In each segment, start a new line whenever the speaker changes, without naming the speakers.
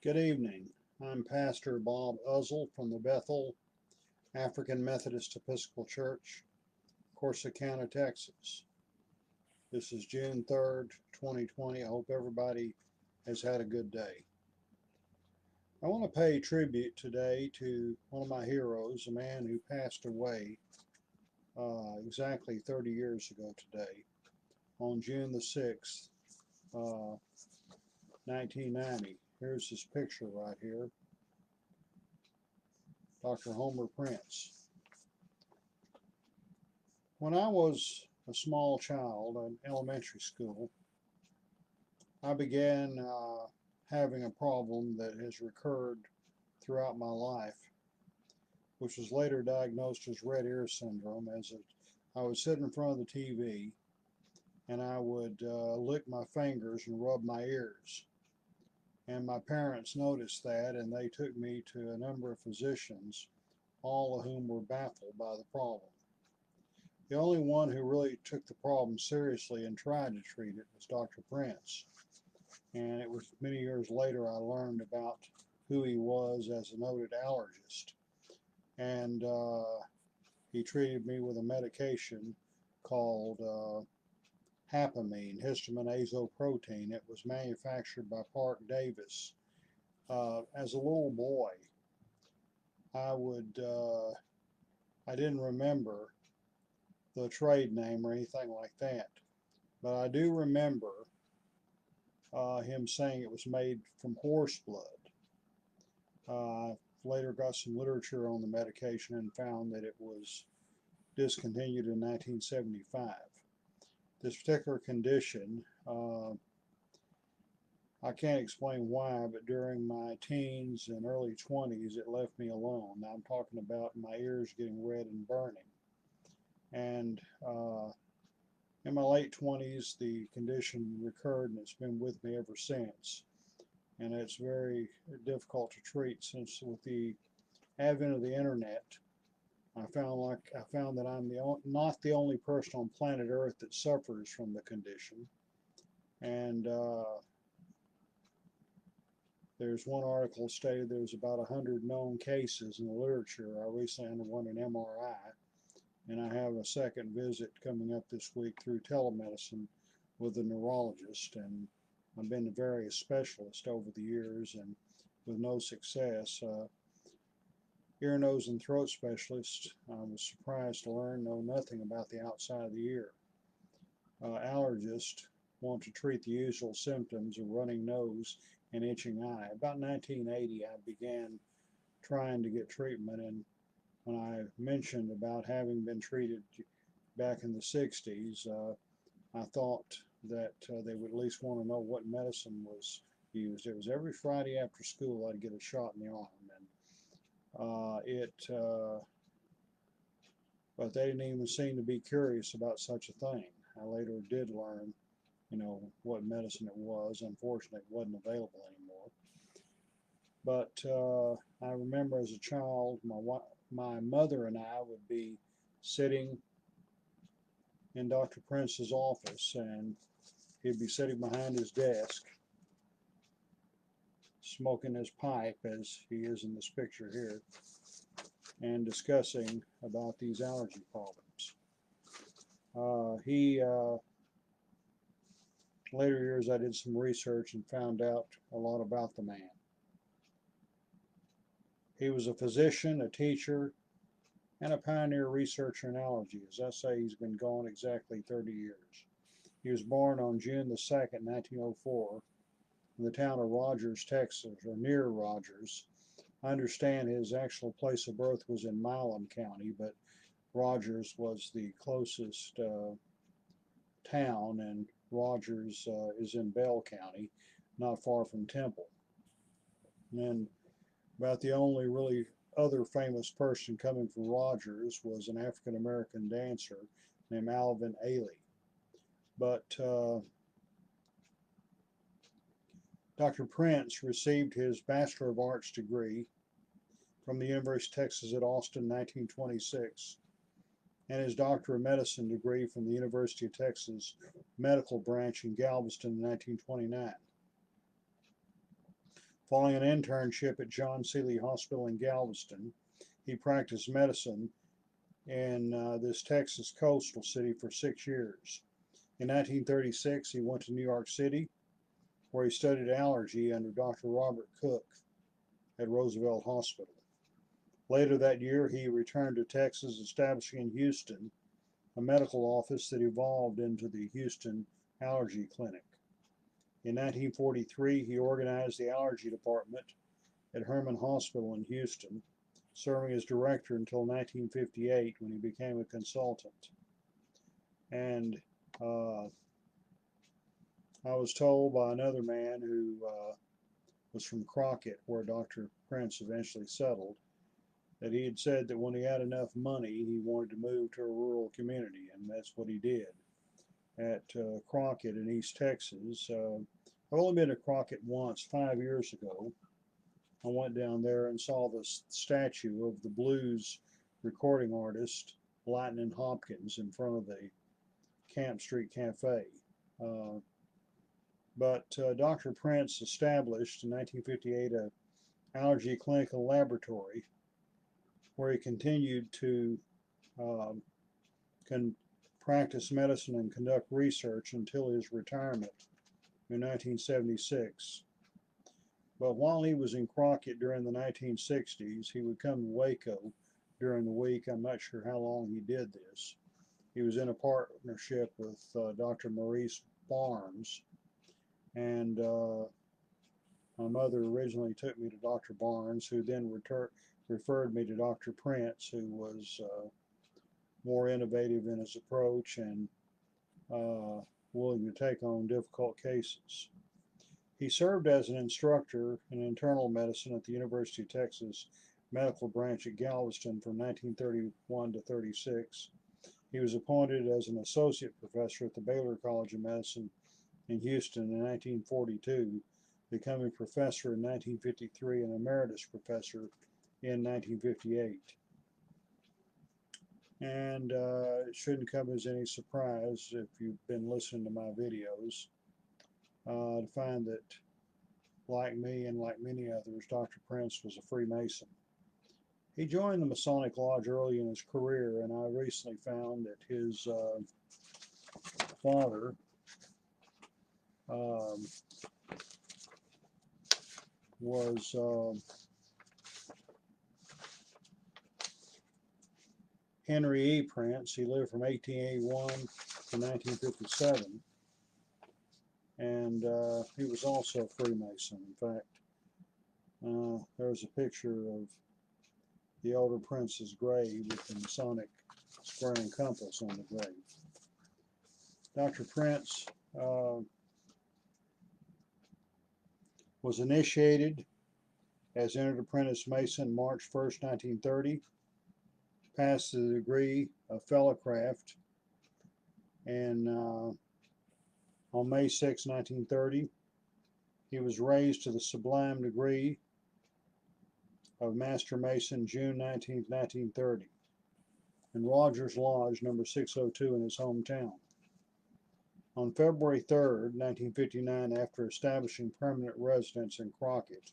Good evening. I'm Pastor Bob Uzzle from the Bethel African Methodist Episcopal Church, Corsicana, Texas. This is June 3rd, 2020. I hope everybody has had a good day. I want to pay tribute today to one of my heroes, a man who passed away exactly 30 years ago today, on June the 6th, 1990. Here's his picture right here. Dr. Homer Prince. When I was a small child in elementary school, I began having a problem that has recurred throughout my life, which was later diagnosed as red ear syndrome. I would sit in front of the TV and I would lick my fingers and rub my ears. And my parents noticed that, and they took me to a number of physicians, all of whom were baffled by the problem. The only one who really took the problem seriously and tried to treat it was Dr. Prince. And it was many years later I learned about who he was as a noted allergist. And he treated me with a medication called Hapamine, histamine azoprotein. It was manufactured by Park Davis. As a little boy, I didn't remember the trade name or anything like that, but I do remember him saying it was made from horse blood. Later got some literature on the medication and found that it was discontinued in 1975. This particular condition, I can't explain why, but during my teens and early 20s, it left me alone. Now I'm talking about my ears getting red and burning. And in my late 20s, the condition recurred, and it's been with me ever since. And it's very difficult to treat, since with the advent of the internet, I found that I'm not the only person on planet Earth that suffers from the condition. And there's one article stated there's about 100 known cases in the literature. I recently underwent an MRI, and I have a second visit coming up this week through telemedicine with a neurologist. And I've been to various specialists over the years, and with no success. Ear, nose, and throat specialists, I was surprised to learn, know nothing about the outside of the ear. Allergists want to treat the usual symptoms of running nose and itching eye. About 1980, I began trying to get treatment, and when I mentioned about having been treated back in the 60s, I thought that they would at least want to know what medicine was used. It was every Friday after school I'd get a shot in the arm, and but they didn't even seem to be curious about such a thing. I later did learn, what medicine it was. Unfortunately, it wasn't available anymore. But I remember as a child, my mother and I would be sitting in Dr. Prince's office, and he'd be sitting behind his desk, smoking his pipe, as he is in this picture here, and discussing about these allergy problems. Later years I did some research and found out a lot about the man. He was a physician, a teacher, and a pioneer researcher in allergy. As I say, he's been gone exactly 30 years. He was born on June the 2nd, 1904, in the town of Rogers, Texas, or near Rogers. I understand his actual place of birth was in Milam County, but Rogers was the closest town, and Rogers is in Bell County, not far from Temple. And about the only really other famous person coming from Rogers was an African American dancer named Alvin Ailey. But Dr. Prince received his Bachelor of Arts degree from the University of Texas at Austin in 1926, and his Doctor of Medicine degree from the University of Texas Medical Branch in Galveston in 1929. Following an internship at John Seeley Hospital in Galveston, he practiced medicine in this Texas coastal city for 6 years. In 1936, he went to New York City, where he studied allergy under Dr. Robert Cook at Roosevelt Hospital. Later that year, he returned to Texas, establishing in Houston a medical office that evolved into the Houston Allergy Clinic. In 1943, he organized the allergy department at Hermann Hospital in Houston, serving as director until 1958 when he became a consultant. And I was told by another man who was from Crockett, where Dr. Prince eventually settled, that he had said that when he had enough money, he wanted to move to a rural community, and that's what he did at Crockett in East Texas. I've only been to Crockett once, 5 years ago. I went down there and saw the statue of the blues recording artist Lightnin' Hopkins in front of the Camp Street Cafe. But Dr. Prince established in 1958 an allergy clinical laboratory where he continued to practice medicine and conduct research until his retirement in 1976. But while he was in Crockett during the 1960s, he would come to Waco during the week. I'm not sure how long he did this. He was in a partnership with Dr. Maurice Barnes, and my mother originally took me to Dr. Barnes, who then referred me to Dr. Prince, who was more innovative in his approach and willing to take on difficult cases. He served as an instructor in internal medicine at the University of Texas Medical Branch at Galveston from 1931 to 36. He was appointed as an associate professor at the Baylor College of Medicine in Houston in 1942, becoming professor in 1953 and emeritus professor in 1958. And it shouldn't come as any surprise if you've been listening to my videos to find that, like me and like many others, Dr. Prince was a Freemason. He joined the Masonic Lodge early in his career, and I recently found that his father was Henry E. Prince. He lived from 1881 to 1957, and he was also a Freemason. In fact, there's a picture of the older Prince's grave with the Masonic square and compass on the grave. Dr. Prince was initiated as entered apprentice Mason March 1st, 1930, passed the degree of Fellowcraft, and on May 6, 1930, he was raised to the sublime degree of Master Mason June 19, 1930, in Rogers Lodge, number 602 in his hometown. On February 3, 1959, after establishing permanent residence in Crockett,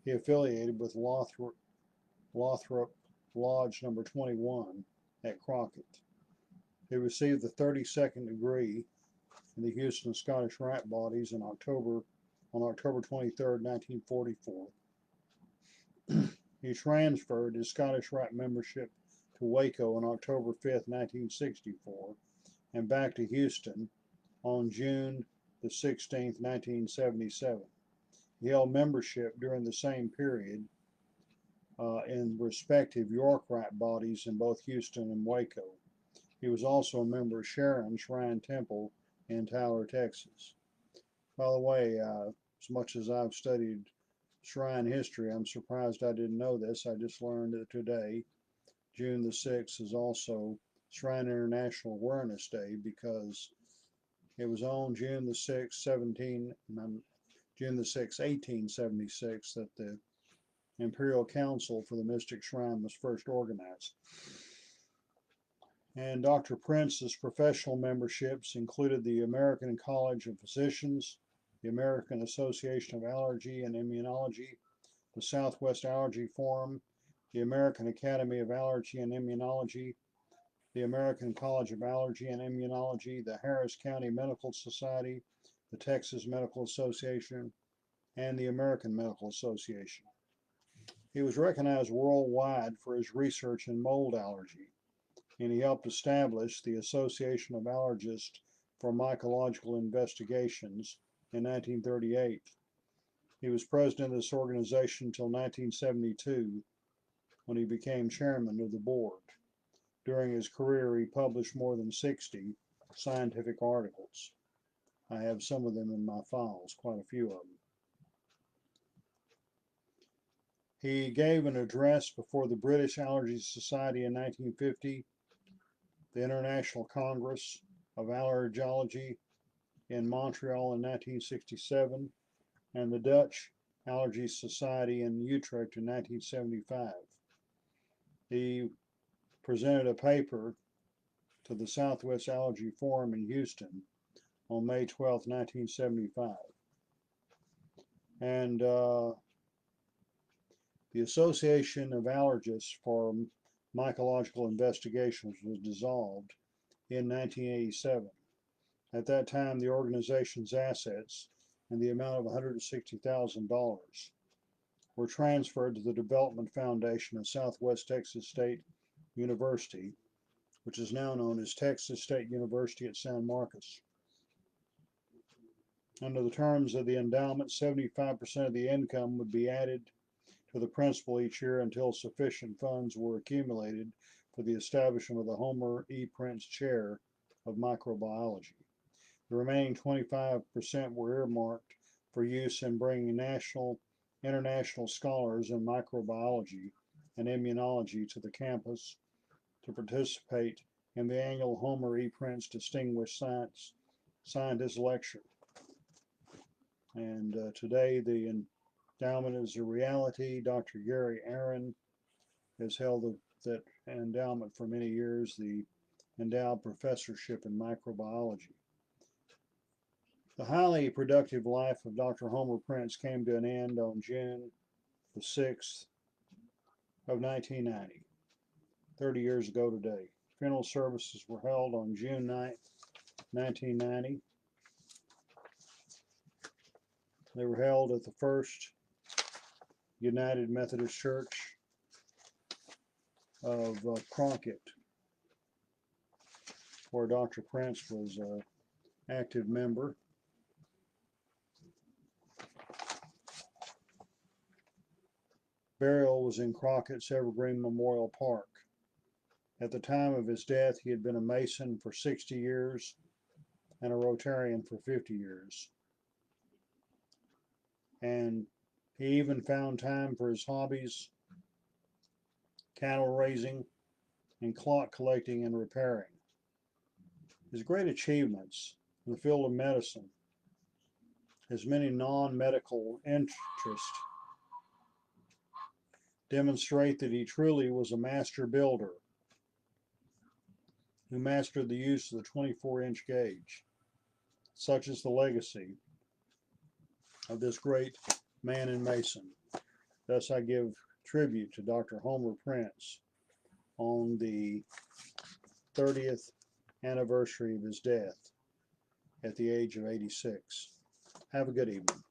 he affiliated with Lothrop Lodge number 21 at Crockett. He received the 32nd degree in the Houston Scottish Rite Bodies on October 23, 1944. He transferred his Scottish Rite membership to Waco on October 5, 1964, and back to Houston on June the 16th, 1977. He held membership during the same period in respective York Rite bodies in both Houston and Waco. He was also a member of Sharon Shrine Temple in Tyler, Texas. By the way, as much as I've studied shrine history, I'm surprised I didn't know this. I just learned that today, June the 6th, is also Shrine International Awareness Day, because it was on June the 6th, 1876, that the Imperial Council for the Mystic Shrine was first organized. And Dr. Prince's professional memberships included the American College of Physicians, the American Association of Allergy and Immunology, the Southwest Allergy Forum, the American Academy of Allergy and Immunology, the American College of Allergy and Immunology, the Harris County Medical Society, the Texas Medical Association, and the American Medical Association. He was recognized worldwide for his research in mold allergy, and he helped establish the Association of Allergists for Mycological Investigations in 1938. He was president of this organization until 1972, when he became chairman of the board. During his career, he published more than 60 scientific articles. I have some of them in my files, quite a few of them. He gave an address before the British Allergy Society in 1950, the International Congress of Allergology in Montreal in 1967, and the Dutch Allergy Society in Utrecht in 1975. He presented a paper to the Southwest Allergy Forum in Houston on May 12, 1975. And the Association of Allergists for Mycological Investigations was dissolved in 1987. At that time, the organization's assets in the amount of $160,000 were transferred to the Development Foundation of Southwest Texas State University, which is now known as Texas State University at San Marcos. Under the terms of the endowment, 75% of the income would be added to the principal each year until sufficient funds were accumulated for the establishment of the Homer E. Prince Chair of Microbiology. The remaining 25% were earmarked for use in bringing international scholars in microbiology and immunology to the campus to participate in the annual Homer E. Prince Distinguished Scientist Lecture. And today the endowment is a reality. Dr. Gary Aaron has held that endowment for many years, the endowed professorship in microbiology. The highly productive life of Dr. Homer Prince came to an end on June the 6th of 1990, 30 years ago today. Funeral services were held on June 9th, 1990. They were held at the First United Methodist Church of Crockett, where Dr. Prince was an active member. Burial was in Crockett's Evergreen Memorial Park. At the time of his death, he had been a Mason for 60 years and a Rotarian for 50 years. And he even found time for his hobbies, cattle raising, and clock collecting and repairing. His great achievements in the field of medicine, his many non-medical interests, demonstrate that he truly was a master builder who mastered the use of the 24-inch gauge. Such is the legacy of this great man and Mason. Thus I give tribute to Dr. Homer Prince on the 30th anniversary of his death at the age of 86. Have a good evening.